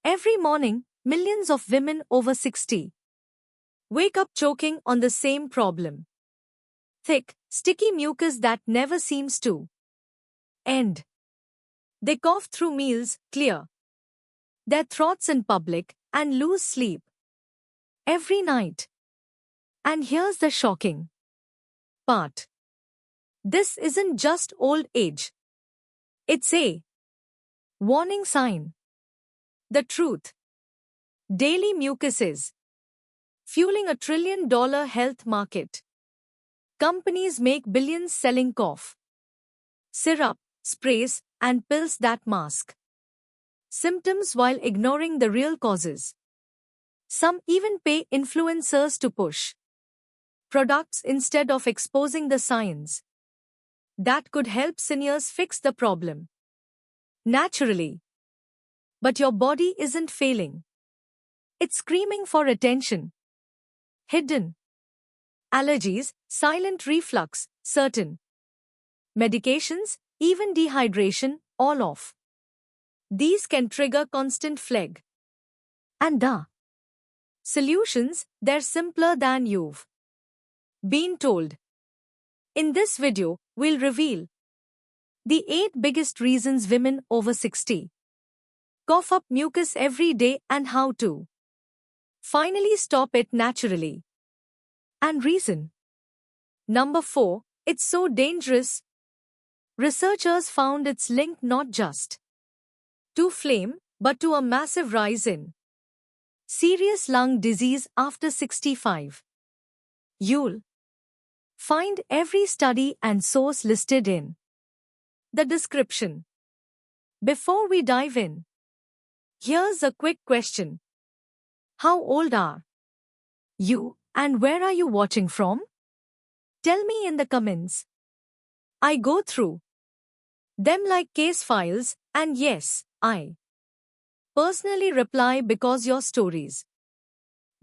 Every morning, millions of women over 60 wake up choking on the same problem. Thick, sticky mucus that never seems to end. They cough through meals, clear their throats in public, and lose sleep every night. And here's the shocking part. This isn't just old age. It's a warning sign. The truth. Daily mucus is fueling a $1 trillion health market. Companies make billions selling cough syrup, sprays, and pills that mask symptoms while ignoring the real causes. Some even pay influencers to push products instead of exposing the science that could help seniors fix the problem naturally. But your body isn't failing. It's screaming for attention. Hidden allergies, silent reflux, certain medications, even dehydration, all of these can trigger constant phlegm. And the solutions, they're simpler than you've been told. In this video, we'll reveal the 8 biggest reasons women over 60 cough up mucus every day and how to finally stop it naturally. And reason number 4, it's so dangerous. Researchers found it's linked not just to phlegm, but to a massive rise in serious lung disease after 65. You'll find every study and source listed in the description. Before we dive in, here's a quick question. How old are you and where are you watching from? Tell me in the comments. I go through them like case files, and yes, I personally reply because your stories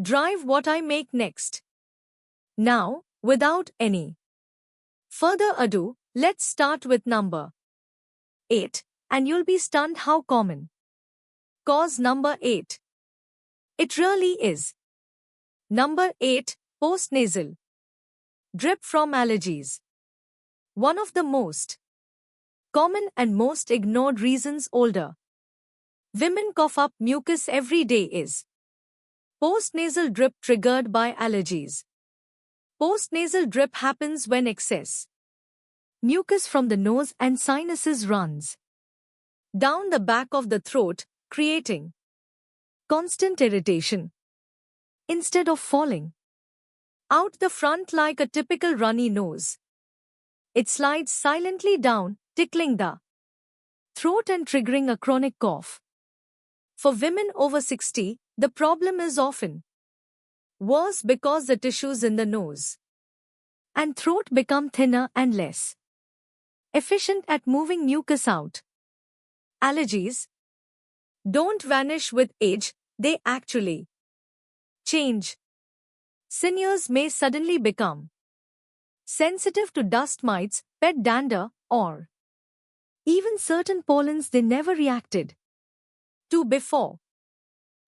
drive what I make next. Now, without any further ado, let's start with number 8, and you'll be stunned how common. Cause number 8. It really is. Number 8, postnasal drip from allergies. One of the most common and most ignored reasons older women cough up mucus every day is postnasal drip triggered by allergies. Postnasal drip happens when excess mucus from the nose and sinuses runs down the back of the throat, creating constant irritation. Instead of falling out the front like a typical runny nose, it slides silently down, tickling the throat and triggering a chronic cough. For women over 60, the problem is often worse because the tissues in the nose and throat become thinner and less efficient at moving mucus out. Allergies don't vanish with age, they actually change. Seniors may suddenly become sensitive to dust mites, pet dander, or even certain pollens they never reacted to before.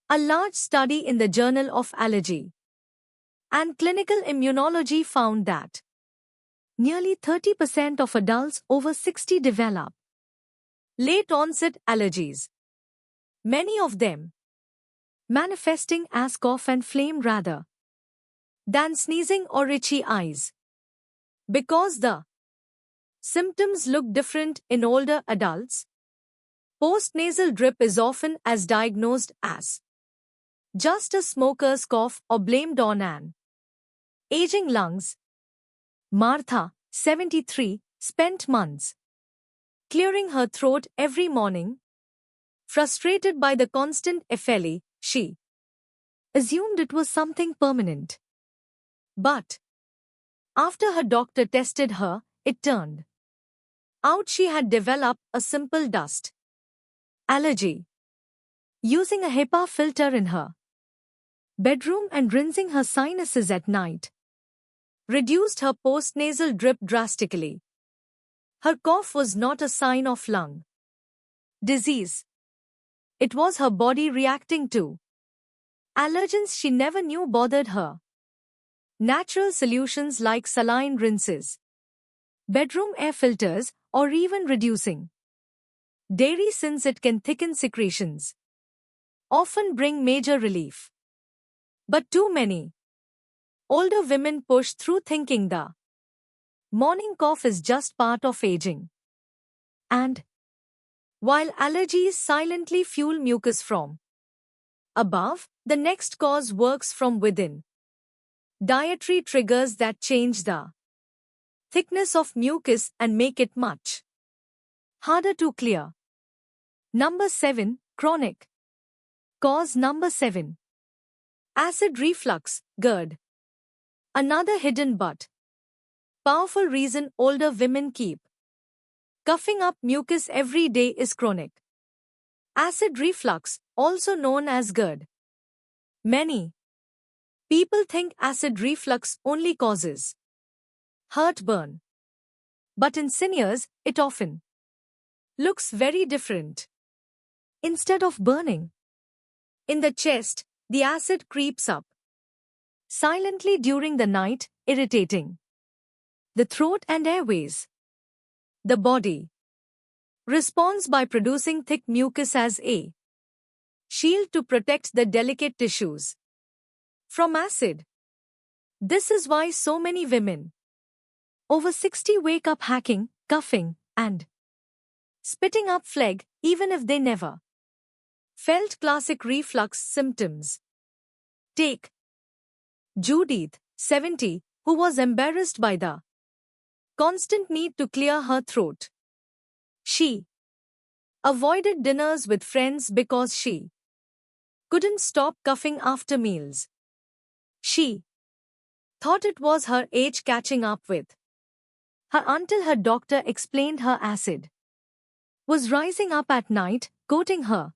A large study in the Journal of Allergy and Clinical Immunology found that nearly 30% of adults over 60 develop late-onset allergies, many of them manifesting as cough and phlegm rather than sneezing or itchy eyes. Because the symptoms look different in older adults, postnasal drip is often as diagnosed as just a smoker's cough or blamed on an aging lungs. Martha, 73, spent months clearing her throat every morning. Frustrated by the constant effeli, she assumed it was something permanent. But after her doctor tested her, it turned out she had developed a simple dust allergy. Using a HEPA filter in her bedroom and rinsing her sinuses at night reduced her postnasal drip drastically. Her cough was not a sign of lung disease. It was her body reacting to allergens she never knew bothered her. Natural solutions like saline rinses, bedroom air filters, or even reducing dairy since it can thicken secretions often bring major relief. But too many older women push through thinking the morning cough is just part of aging. And while allergies silently fuel mucus from above, the next cause works from within. Dietary triggers that change the thickness of mucus and make it much harder to clear. Number 7. Chronic cause. Number 7. Acid reflux, GERD. Another hidden but powerful reason older women keep coughing up mucus every day is chronic acid reflux, also known as GERD. Many people think acid reflux only causes heartburn. But in seniors, it often looks very different. Instead of burning in the chest, the acid creeps up silently during the night, irritating the throat and airways. The body responds by producing thick mucus as a shield to protect the delicate tissues from acid. This is why so many women over 60 wake up hacking, coughing, and spitting up phlegm even if they never felt classic reflux symptoms. Take Judith, 70, who was embarrassed by the constant need to clear her throat. She avoided dinners with friends because she couldn't stop coughing after meals. She thought it was her age catching up with her until her doctor explained her acid was rising up at night, coating her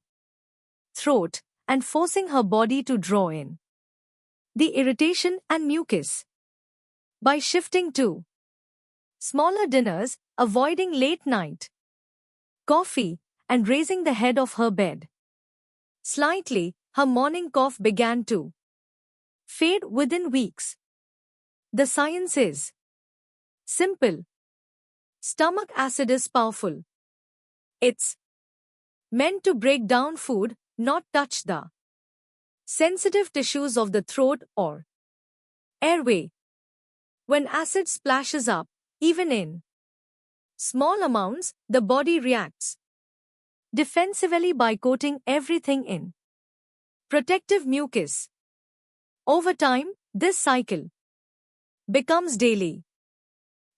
throat and forcing her body to draw in the irritation and mucus. By shifting to smaller dinners, avoiding late night coffee, and raising the head of her bed slightly, her morning cough began to fade within weeks. The science is simple. Stomach acid is powerful. It's meant to break down food, not touch the sensitive tissues of the throat or airway. When acid splashes up, even in small amounts, the body reacts defensively by coating everything in protective mucus. Over time, this cycle becomes daily.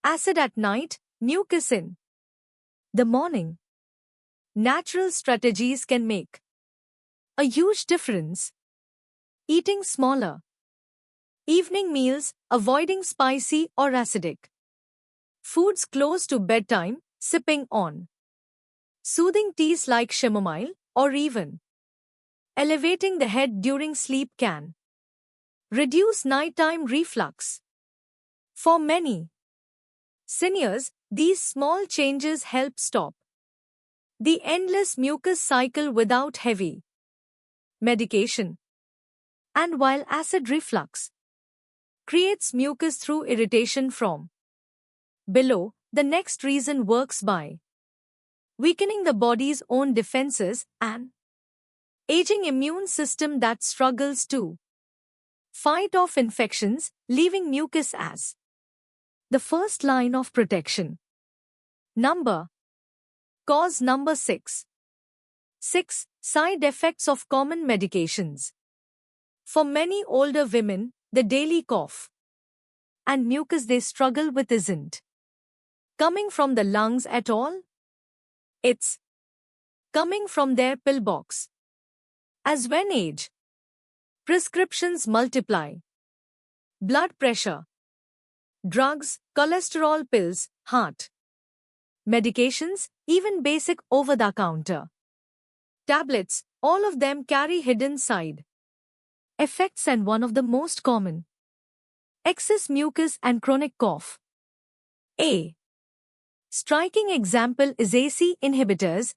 Acid at night, mucus in the morning. Natural strategies can make a huge difference. Eating smaller evening meals, avoiding spicy or acidic foods close to bedtime, sipping on soothing teas like chamomile, or even elevating the head during sleep can reduce nighttime reflux. For many seniors, these small changes help stop the endless mucus cycle without heavy medication. And while acid reflux creates mucus through irritation from below, the next reason works by weakening the body's own defenses and aging immune system that struggles to fight off infections, leaving mucus as the first line of protection. Cause number 6. 6. Side effects of common medications. For many older women, the daily cough and mucus they struggle with isn't coming from the lungs at all. It's coming from their pill box. As when age prescriptions multiply, blood pressure, drugs, cholesterol pills, heart medications, even basic over-the-counter tablets, all of them carry hidden side effects, and one of the most common excess mucus and chronic cough. A striking example is ACE inhibitors.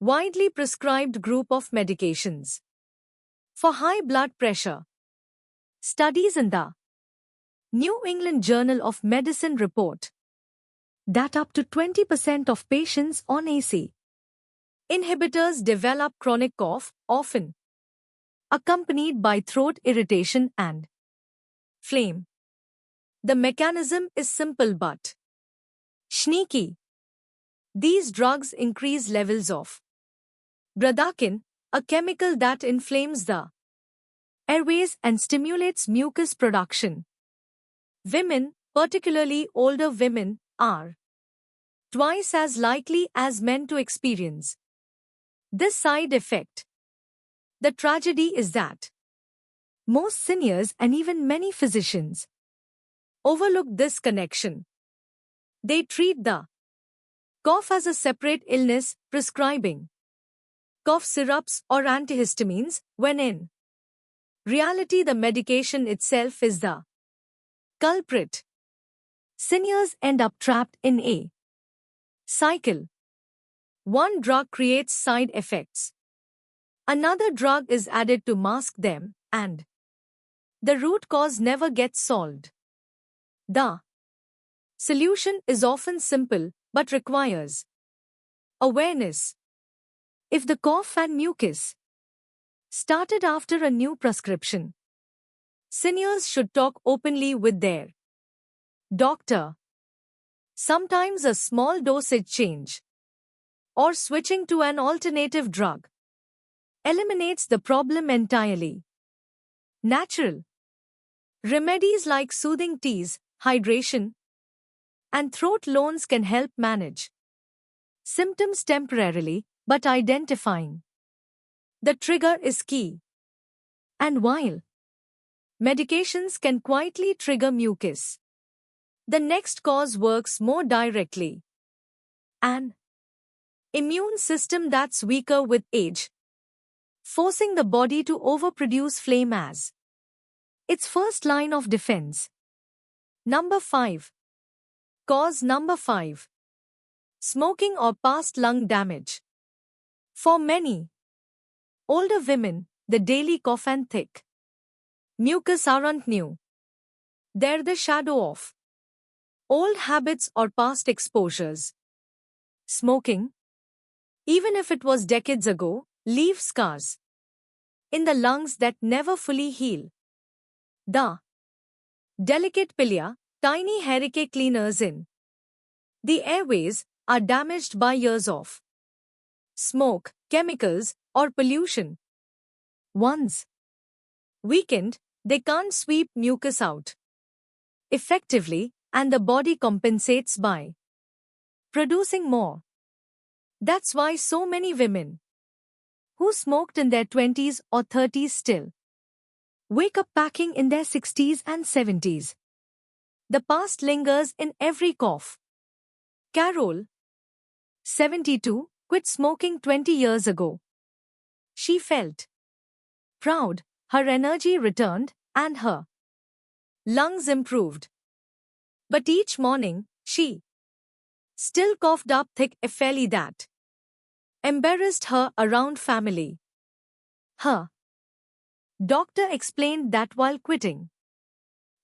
Widely prescribed group of medications. For high blood pressure. Studies in the New England Journal of Medicine report that up to 20% of patients on AC inhibitors develop chronic cough, often accompanied by throat irritation and phlegm. The mechanism is simple but sneaky. These drugs increase levels of bradykinin, a chemical that inflames the airways and stimulates mucus production. Women, particularly older women, are twice as likely as men to experience this side effect. The tragedy is that most seniors and even many physicians overlook this connection. They treat the cough as a separate illness, prescribing cough syrups or antihistamines, when in reality the medication itself is the culprit. Seniors end up trapped in a cycle. One drug creates side effects. Another drug is added to mask them, and the root cause never gets solved. The solution is often simple but requires awareness. If the cough and mucus started after a new prescription, seniors should talk openly with their doctor. Sometimes a small dosage change or switching to an alternative drug eliminates the problem entirely. Natural remedies like soothing teas, hydration, and throat loans can help manage symptoms temporarily, but identifying the trigger is key. And while medications can quietly trigger mucus, the next cause works more directly. An immune system that's weaker with age, forcing the body to overproduce phlegm as its first line of defense. Number 5. Cause number 5. Smoking or past lung damage. For many older women, the daily cough and thick mucus aren't new. They're the shadow of old habits or past exposures. Smoking, even if it was decades ago, leaves scars in the lungs that never fully heal. The delicate pilia, tiny hairy cleaners in the airways, are damaged by years of smoke, chemicals, or pollution. Once weakened, they can't sweep mucus out effectively, and the body compensates by producing more. That's why so many women who smoked in their 20s or 30s still wake up packing in their 60s and 70s. The past lingers in every cough. Carol, 72, quit smoking 20 years ago. She felt proud, her energy returned, and her lungs improved. But each morning, she still coughed up thick fairly that embarrassed her around family. Her doctor explained that while quitting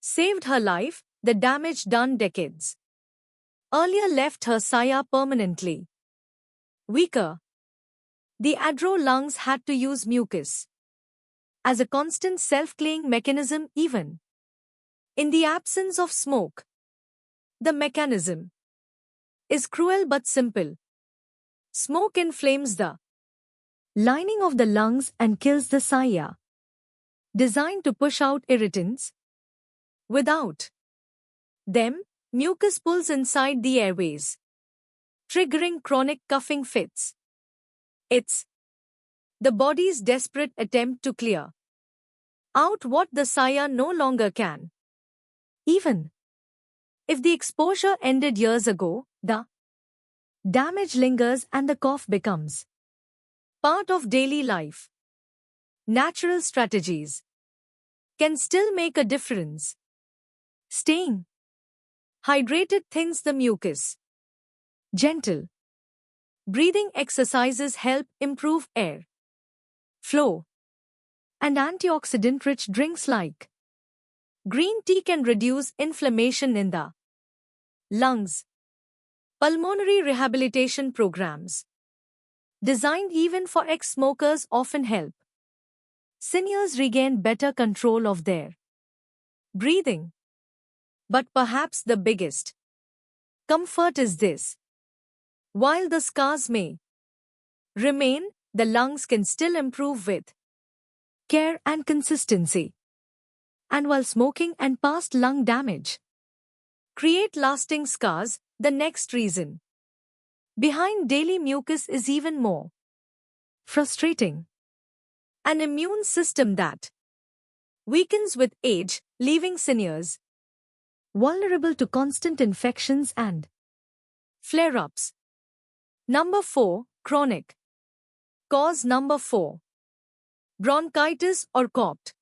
saved her life, the damage done decades earlier left her saya permanently weaker. The Adro lungs had to use mucus as a constant self-cleaning mechanism even in the absence of smoke. The mechanism is cruel but simple. Smoke inflames the lining of the lungs and kills the saya, designed to push out irritants. Without them, mucus pulls inside the airways, triggering chronic coughing fits. It's the body's desperate attempt to clear out what the saya no longer can. Even if the exposure ended years ago, the damage lingers and the cough becomes part of daily life. Natural strategies can still make a difference. Staying hydrated thins the mucus. Gentle Breathing exercises help improve air flow, and antioxidant-rich drinks like green tea can reduce inflammation in the lungs. Pulmonary rehabilitation programs, designed even for ex-smokers, often help seniors regain better control of their breathing. But perhaps the biggest comfort is this: while the scars may remain, the lungs can still improve with care and consistency. And while smoking and past lung damage create lasting scars, the next reason behind daily mucus is even more frustrating. An immune system that weakens with age, leaving seniors vulnerable to constant infections and flare-ups. Number 4. Chronic cause. Number 4. Bronchitis or COPD.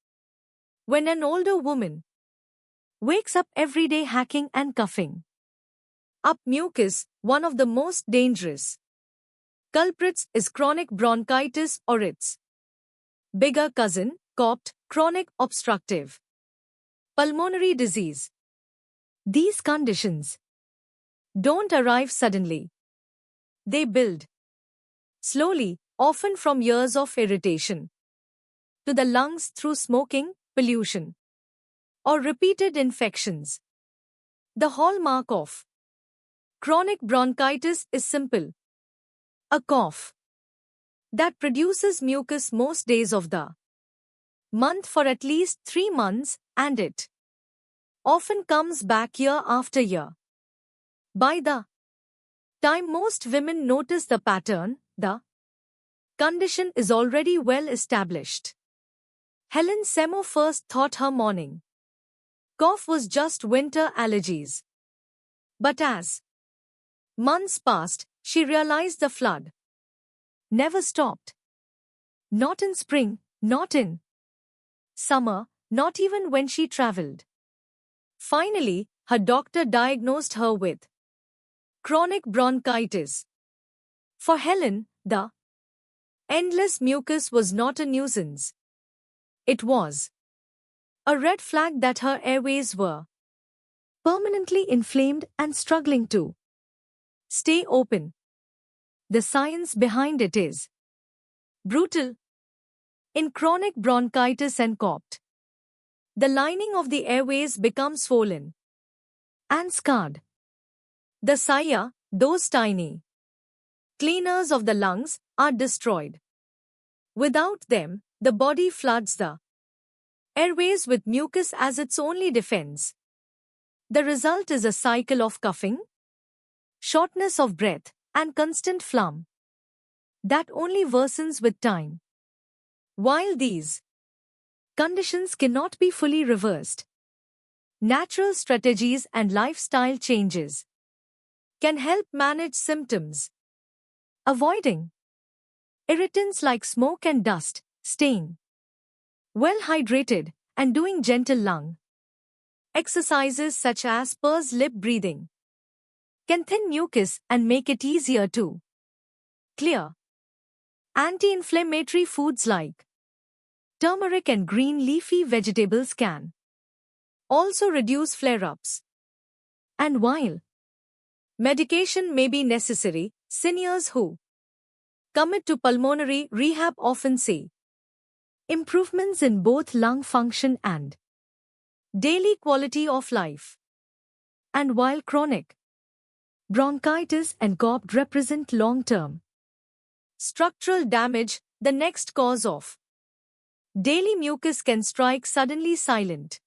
When an older woman wakes up every day hacking and coughing up mucus, one of the most dangerous culprits is chronic bronchitis or its bigger cousin, COPD, chronic obstructive pulmonary disease. These conditions don't arrive suddenly. They build slowly, often from years of irritation to the lungs through smoking, pollution, or repeated infections. The hallmark of chronic bronchitis is simple: a cough that produces mucus most days of the month for at least 3 months, and it often comes back year after year. By the time most women notice the pattern, the condition is already well established. Helen Seymour first thought her morning cough was just winter allergies. But as months passed, she realized the flood never stopped. Not in spring, not in summer, not even when she traveled. Finally, her doctor diagnosed her with chronic bronchitis. For Helen, the endless mucus was not a nuisance. It was a red flag that her airways were permanently inflamed and struggling to stay open. The science behind it is brutal. In chronic bronchitis and COPD, the lining of the airways becomes swollen and scarred. The cilia, those tiny cleaners of the lungs, are destroyed. Without them, the body floods the airways with mucus as its only defense. The result is a cycle of coughing, shortness of breath, and constant phlegm that only worsens with time. While these conditions cannot be fully reversed, natural strategies and lifestyle changes can help manage symptoms. Avoiding irritants like smoke and dust, staying well hydrated, and doing gentle lung exercises such as pursed lip breathing can thin mucus and make it easier to clear. Anti-inflammatory foods like turmeric and green leafy vegetables can also reduce flare-ups. And while medication may be necessary, seniors who commit to pulmonary rehab often see improvements in both lung function and daily quality of life. And while chronic bronchitis and COPD represent long-term structural damage, the next cause of daily mucus can strike suddenly: silent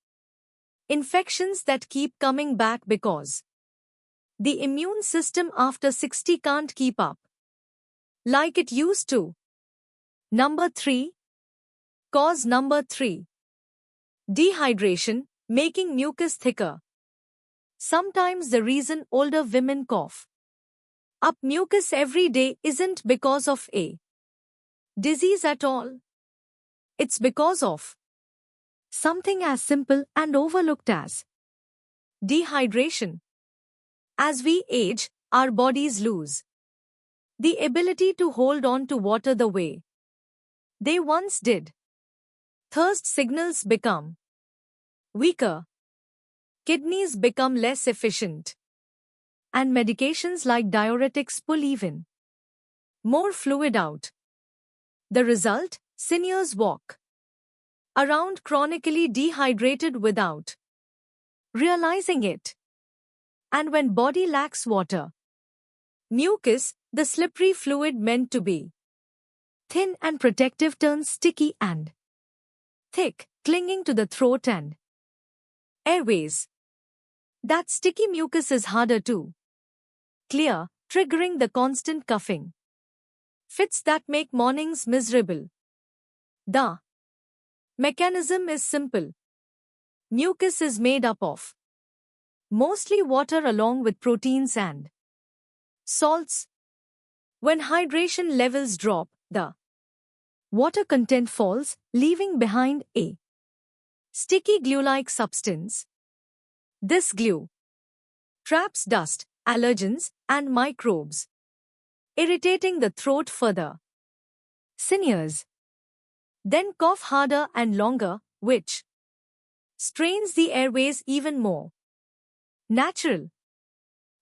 infections that keep coming back because the immune system after 60 can't keep up like it used to. Number 3. Cause number 3. Dehydration, making mucus thicker. Sometimes the reason older women cough up mucus every day isn't because of a disease at all. It's because of something as simple and overlooked as dehydration. As we age, our bodies lose the ability to hold on to water the way they once did. Thirst signals become weaker, kidneys become less efficient, and medications like diuretics pull even more fluid out. The result? Seniors walk around chronically dehydrated without realizing it. And when body lacks water, mucus, the slippery fluid meant to be thin and protective, turns sticky and thick, clinging to the throat and airways. That sticky mucus is harder to clear, triggering the constant coughing fits that make mornings miserable. The mechanism is simple. Mucus is made up of mostly water along with proteins and salts. When hydration levels drop, the water content falls, leaving behind a sticky glue-like substance. This glue traps dust, allergens, and microbes, irritating the throat further. Seniors then cough harder and longer, which strains the airways even more. Natural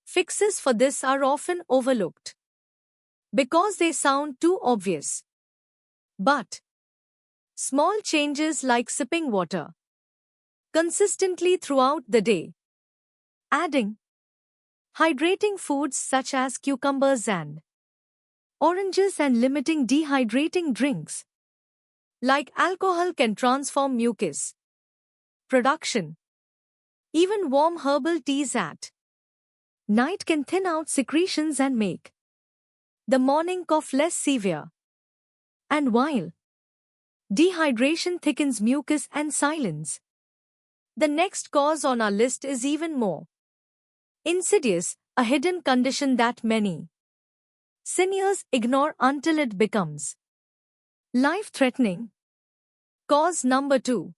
fixes for this are often overlooked because they sound too obvious. But small changes like sipping water consistently throughout the day, adding hydrating foods such as cucumbers and oranges, and limiting dehydrating drinks like alcohol can transform mucus production. Even warm herbal teas at night can thin out secretions and make the morning cough less severe. And while dehydration thickens mucus and silence, the next cause on our list is even more insidious, a hidden condition that many seniors ignore until it becomes life-threatening. Cause number 2.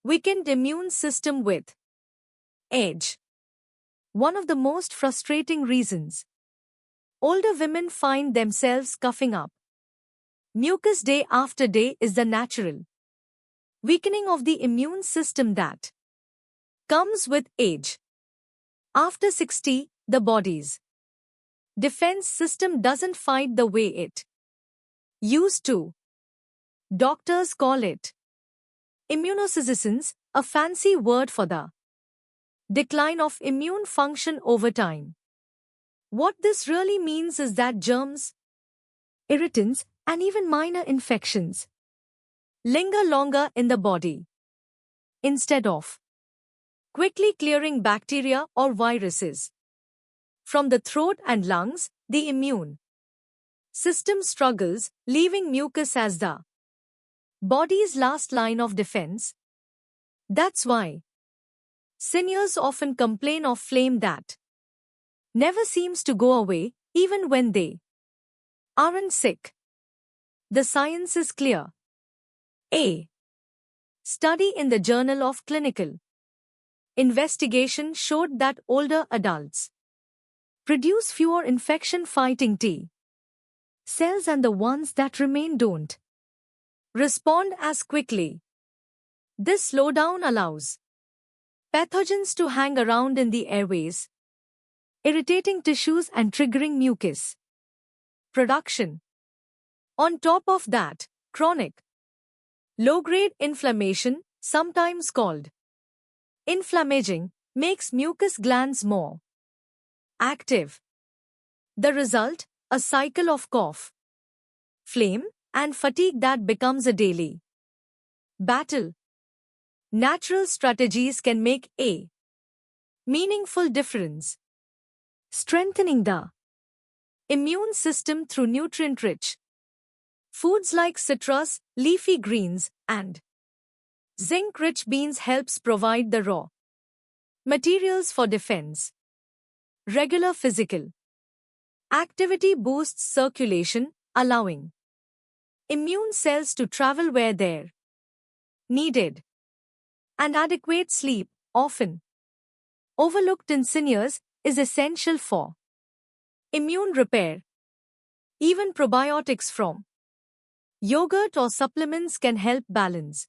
Weakened immune system with age. One of the most frustrating reasons older women find themselves coughing up mucus day after day is the natural weakening of the immune system that comes with age. After 60, the body's defense system doesn't fight the way it used to. Doctors call it immunosenescence, a fancy word for the decline of immune function over time. What this really means is that germs, irritants, and even minor infections linger longer in the body. Instead of quickly clearing bacteria or viruses from the throat and lungs, the immune system struggles, leaving mucus as the body's last line of defense. That's why seniors often complain of phlegm that never seems to go away, even when they aren't sick. The science is clear. A study in the Journal of Clinical Investigation showed that older adults produce fewer infection-fighting T cells, and the ones that remain don't respond as quickly. This slowdown allows pathogens to hang around in the airways, irritating tissues and triggering mucus production. On top of that, chronic low-grade inflammation, sometimes called inflammaging, makes mucus glands more active. The result? A cycle of cough, phlegm, and fatigue that becomes a daily battle. Natural strategies can make a meaningful difference. Strengthening the immune system through nutrient-rich foods like citrus, leafy greens, and zinc-rich beans helps provide the raw materials for defense. Regular physical activity boosts circulation, allowing immune cells to travel where they're needed. And adequate sleep, often overlooked in seniors, is essential for immune repair. Even probiotics from yogurt or supplements can help balance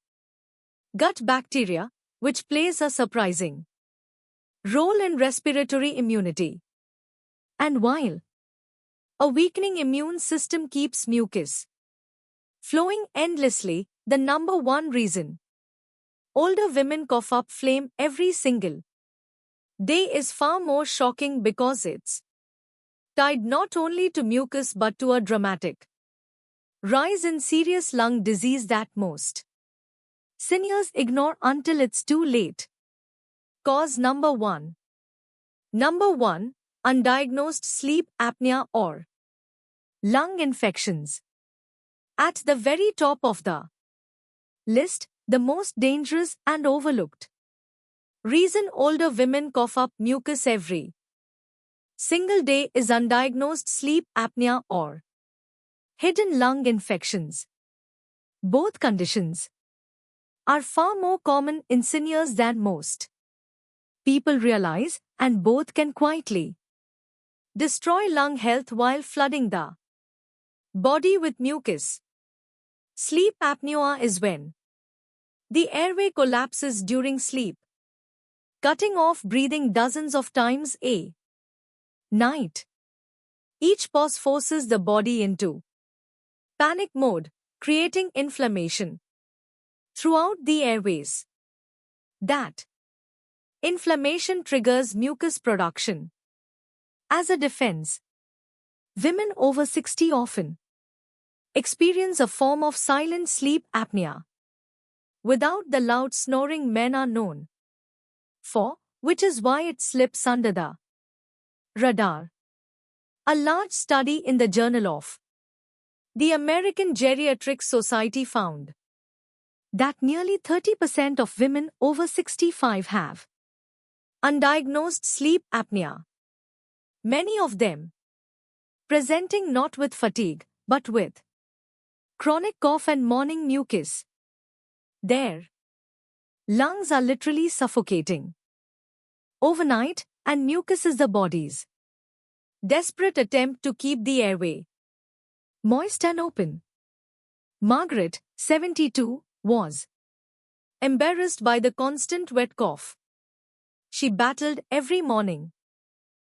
gut bacteria, which plays a surprising role in respiratory immunity. And while a weakening immune system keeps mucus flowing endlessly, the number one reason older women cough up phlegm every single day is far more shocking because it's tied not only to mucus but to a dramatic rise in serious lung disease that most seniors ignore until it's too late. Cause number 1. Number 1. Undiagnosed sleep apnea or lung infections. At the very top of the list, the most dangerous and overlooked reason older women cough up mucus every single day is undiagnosed sleep apnea or hidden lung infections. Both conditions are far more common in seniors than most people realize, and both can quietly destroy lung health while flooding the body with mucus. Sleep apnea is when the airway collapses during sleep, cutting off breathing dozens of times a night. Each pause forces the body into panic mode, creating inflammation throughout the airways. That inflammation triggers mucus production. As a defense, women over 60 often experience a form of silent sleep apnea without the loud snoring men are known for, which is why it slips under the radar. A large study in the Journal of the American Geriatric Society found that nearly 30% of women over 65 have undiagnosed sleep apnea, many of them presenting not with fatigue but with chronic cough and morning mucus. Their lungs are literally suffocating overnight, and mucus is the body's desperate attempt to keep the airway moist and open. Margaret, 72, was embarrassed by the constant wet cough she battled every morning.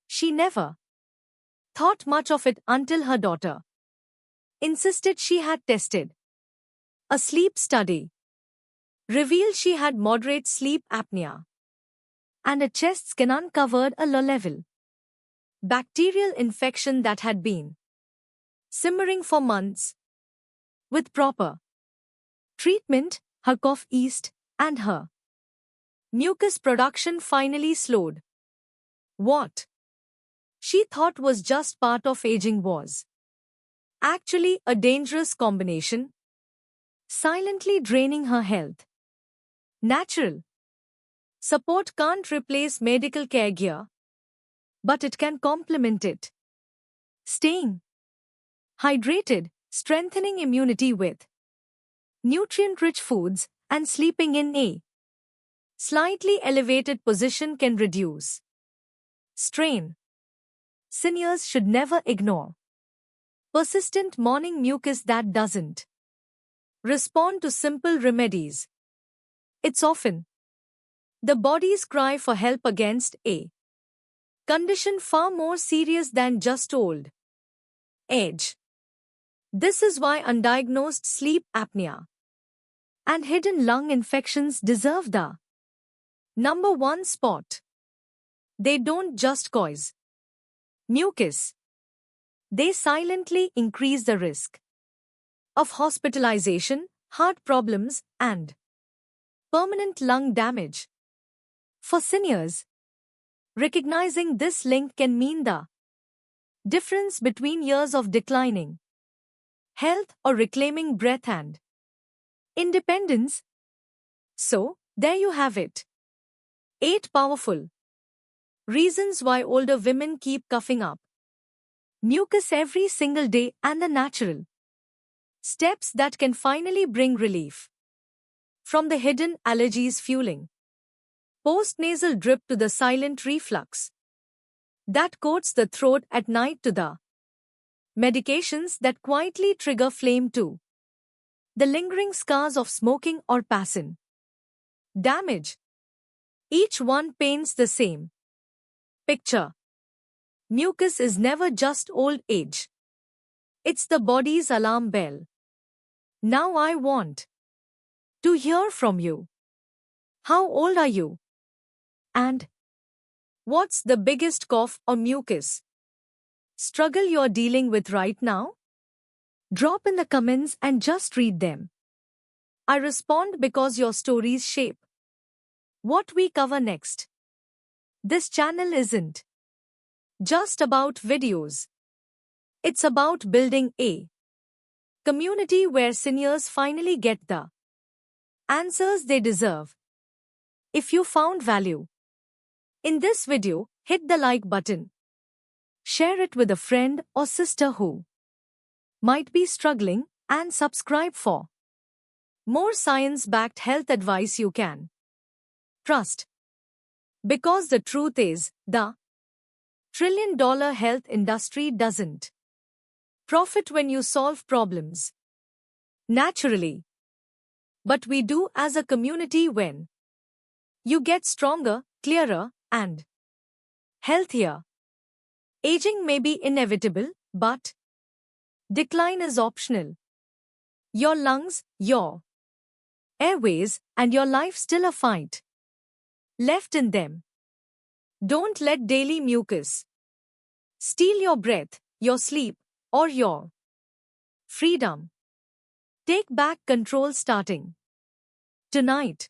She never thought much of it until her daughter insisted she had tested. A sleep study revealed she had moderate sleep apnea, and a chest scan uncovered a low-level bacterial infection that had been simmering for months. With proper treatment, her cough eased, and her mucus production finally slowed. What she thought was just part of aging was actually a dangerous combination, silently draining her health. Natural support can't replace medical care gear, but it can complement it. Staying hydrated, strengthening immunity with nutrient-rich foods, and sleeping in a slightly elevated position can reduce strain. Seniors should never ignore persistent morning mucus that doesn't respond to simple remedies. It's often the body's cry for help against a condition far more serious than just old age. This is why undiagnosed sleep apnea and hidden lung infections deserve the number one spot. They don't just cause mucus. They silently increase the risk of hospitalization, heart problems, and permanent lung damage. For seniors, recognizing this link can mean the difference between years of declining health or reclaiming breath and independence. So, there you have it. 8 powerful reasons why older women keep coughing up mucus every single day, and the natural steps that can finally bring relief. From the hidden allergies fueling postnasal drip to the silent reflux that coats the throat at night to the medications that quietly trigger flame too. The lingering scars of smoking or passive damage. Each one paints the same picture. Mucus is never just old age. It's the body's alarm bell. Now I want to hear from you. How old are you? And what's the biggest cough or mucus struggle you're dealing with right now? Drop in the comments and just read them. I respond because your stories shape what we cover next. This channel isn't just about videos. It's about building a community where seniors finally get the answers they deserve. If you found value in this video, hit the like button. Share it with a friend or sister who might be struggling, and subscribe for more science-backed health advice you can trust. Because the truth is, the trillion-dollar health industry doesn't profit when you solve problems naturally. But we do as a community when you get stronger, clearer, and healthier. Aging may be inevitable, but decline is optional. Your lungs, your airways, and your life still a fight left in them. Don't let daily mucus steal your breath, your sleep, or your freedom. Take back control starting tonight.